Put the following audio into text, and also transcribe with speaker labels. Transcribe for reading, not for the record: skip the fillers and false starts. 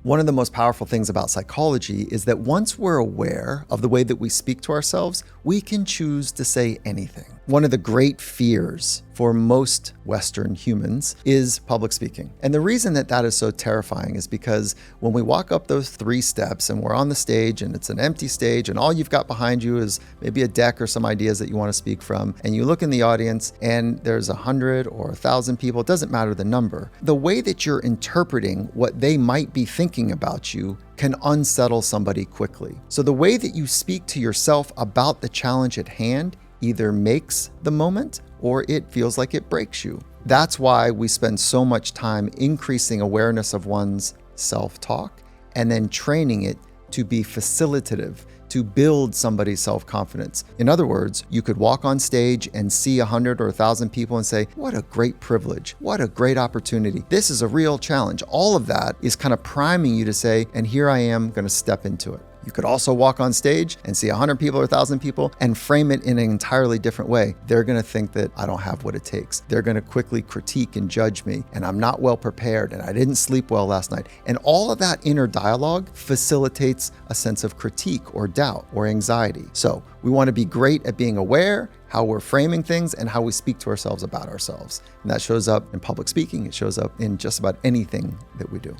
Speaker 1: One of the most powerful things about psychology is that once we're aware of the way that we speak to ourselves, we can choose to say anything. One of the great fears for most Western humans is public speaking. And the reason that that is so terrifying is because when we walk up those 3 steps and we're on the stage and it's an empty stage and all you've got behind you is maybe a deck or some ideas that you want to speak from, and you look in the audience and there's 100 or 1,000 people, it doesn't matter the number. The way that you're interpreting what they might be thinking about you can unsettle somebody quickly. So the way that you speak to yourself about the challenge at hand either makes the moment or it feels like it breaks you. That's why we spend so much time increasing awareness of one's self-talk and then training it to be facilitative, to build somebody's self-confidence. In other words, you could walk on stage and see 100 or 1,000 people and say, what a great privilege, what a great opportunity. This is a real challenge. All of that is kind of priming you to say, and here I am going to step into it. You could also walk on stage and see 100 people or 1,000 people and frame it in an entirely different way. They're going to think that I don't have what it takes. They're going to quickly critique and judge me, and I'm not well prepared, and I didn't sleep well last night. And all of that inner dialogue facilitates a sense of critique or doubt or anxiety. So we want to be great at being aware, how we're framing things, and how we speak to ourselves about ourselves. And that shows up in public speaking. It shows up in just about anything that we do.